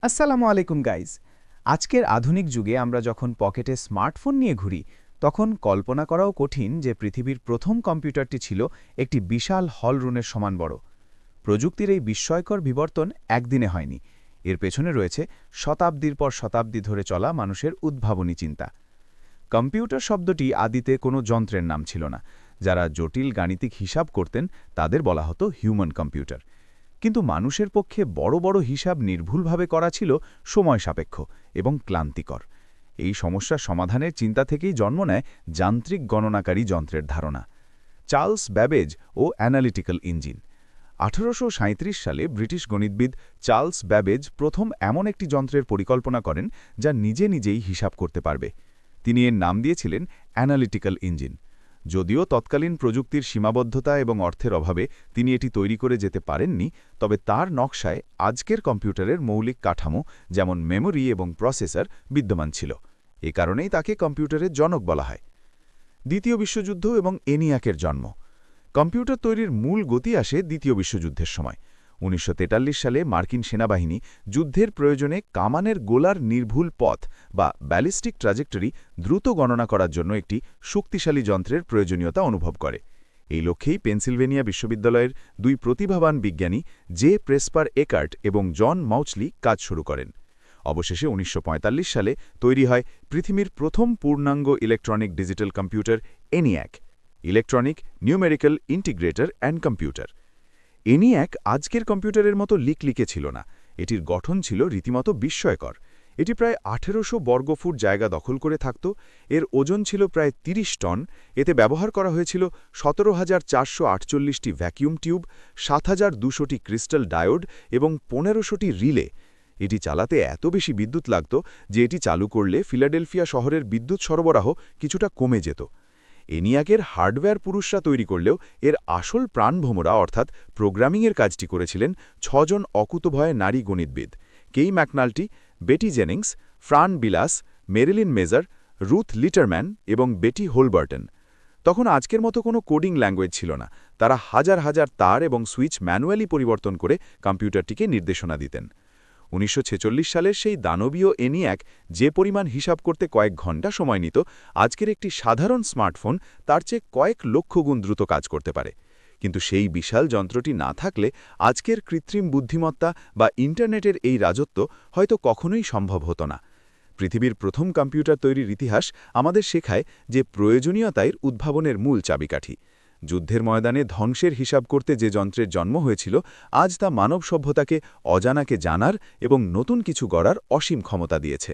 আসসালামু আলাইকুম গাইজ। আজকের আধুনিক যুগে আমরা যখন পকেটে স্মার্টফোন নিয়ে ঘুরি তখন কল্পনা করাও কঠিন যে পৃথিবীর প্রথম কম্পিউটারটি ছিল একটি বিশাল হল রুমের সমান বড়। প্রযুক্তির এই বিস্ময়কর বিবর্তন একদিনে হয়নি। এর পেছনে রয়েছে শতাব্দীর পর শতাব্দী ধরে চলা মানুষের উদ্ভাবনী চিন্তা। কম্পিউটার শব্দটি আদিতে কোনো যন্ত্রের নাম ছিল না। যারা জটিল গাণিতিক হিসাব করতেন তাদের বলা হতো হিউম্যান কম্পিউটার। কিন্তু মানুষের পক্ষে বড় বড় হিসাব নির্ভুলভাবে করা ছিল সময় সাপেক্ষ এবং ক্লান্তিকর। এই সমস্যার সমাধানের চিন্তা থেকেই জন্ম নেয় যান্ত্রিক গণনাকারী যন্ত্রের ধারণা, চার্লস ব্যাবেজ ও অ্যানালিটিক্যাল ইঞ্জিন। 1837 সালে ব্রিটিশ গণিতবিদ চার্লস ব্যাবেজ প্রথম এমন একটি যন্ত্রের পরিকল্পনা করেন যা নিজে নিজেই হিসাব করতে পারবে। তিনি এর নাম দিয়েছিলেন অ্যানালিটিক্যাল ইঞ্জিন। যদিও তৎকালীন প্রযুক্তির সীমাবদ্ধতা এবং অর্থের অভাবে তিনি এটি তৈরি করে যেতে পারেননি, তবে তার নকশায় আজকের কম্পিউটারের মৌলিক কাঠামো যেমন মেমোরি এবং প্রসেসর বিদ্যমান ছিল। এ কারণেই তাকে কম্পিউটারের জনক বলা হয়। দ্বিতীয় বিশ্বযুদ্ধ এবং এনিয়াকের জন্ম। কম্পিউটার তৈরির মূল গতি আসে দ্বিতীয় বিশ্বযুদ্ধের সময়। 1943 সালে মার্কিন সেনাবাহিনী যুদ্ধের প্রয়োজনে কামানের গোলার নির্ভুল পথ বা ব্যালিস্টিক ট্র্যাজেক্টরি দ্রুত গণনা করার জন্য একটি শক্তিশালী যন্ত্রের প্রয়োজনীয়তা অনুভব করে। এই লক্ষ্যেই পেনসিলভেনিয়া বিশ্ববিদ্যালয়ের দুই প্রতিভাবান বিজ্ঞানী জে প্রেসপার একার্ট এবং জন মাউচলি কাজ শুরু করেন। অবশেষে 1945 সালে তৈরি হয় পৃথিবীর প্রথম পূর্ণাঙ্গ electronic digital computer ENIAC, electronic numerical integrator and computer. ENIAC আজকের কম্পিউটারের মতো লিকলিকে ছিল না। এটির গঠন ছিল রীতিমতো বিস্ময়কর। এটি প্রায় 1800 বর্গফুট জায়গা দখল করে থাকত। এর ওজন ছিল প্রায় 30 টন। এতে ব্যবহার করা হয়েছিল 17,448টি ভ্যাকিউম টিউব, 7,200টি ক্রিস্টাল ডায়োড এবং 1500টি রিলে। এটি চালাতে এত বেশি বিদ্যুৎ লাগত যে এটি চালু করলে ফিলাডেলফিয়া শহরের বিদ্যুৎ সরবরাহ কিছুটা কমে যেত। এনিয়াকের হার্ডওয়্যার পুরুষরা তৈরি করলেও এর আসল প্রাণভোমরা অর্থাৎ প্রোগ্রামিংয়ের কাজটি করেছিলেন 6 জন অকুতভয় নারী গণিতবিদ, কেই ম্যাকনাল্টি, বেটি জেনিংস, ফ্রান বিলাস, মেরিলিন মেজার, রুথ লিটারম্যান এবং বেটি হোলবার্টন। তখন আজকের মতো কোনো কোডিং ল্যাঙ্গুয়েজ ছিল না। তারা হাজার হাজার তার এবং সুইচ ম্যানুয়ালি পরিবর্তন করে কম্পিউটারটিকে নির্দেশনা দিতেন। 1946 সালের সেই দানবীয় এনিয়াক যে পরিমাণ হিসাব করতে কয়েক ঘণ্টা সময় নিত, আজকের একটি সাধারণ স্মার্টফোন তার চেয়ে কয়েক লক্ষ গুণ দ্রুত কাজ করতে পারে। কিন্তু সেই বিশাল যন্ত্রটি না থাকলে আজকের কৃত্রিম বুদ্ধিমত্তা বা ইন্টারনেটের এই রাজত্ব হয়তো কখনোই সম্ভব হতো না। পৃথিবীর প্রথম কম্পিউটার তৈরির ইতিহাস আমাদের শেখায় যে প্রয়োজনীয়তাই উদ্ভাবনের মূল চাবিকাঠি। যুদ্ধের ময়দানে ধ্বংসের হিসাব করতে যে যন্ত্রের জন্ম হয়েছিল, আজ তা মানব সভ্যতাকে অজানাকে জানার এবং নতুন কিছু গড়ার অসীম ক্ষমতা দিয়েছে।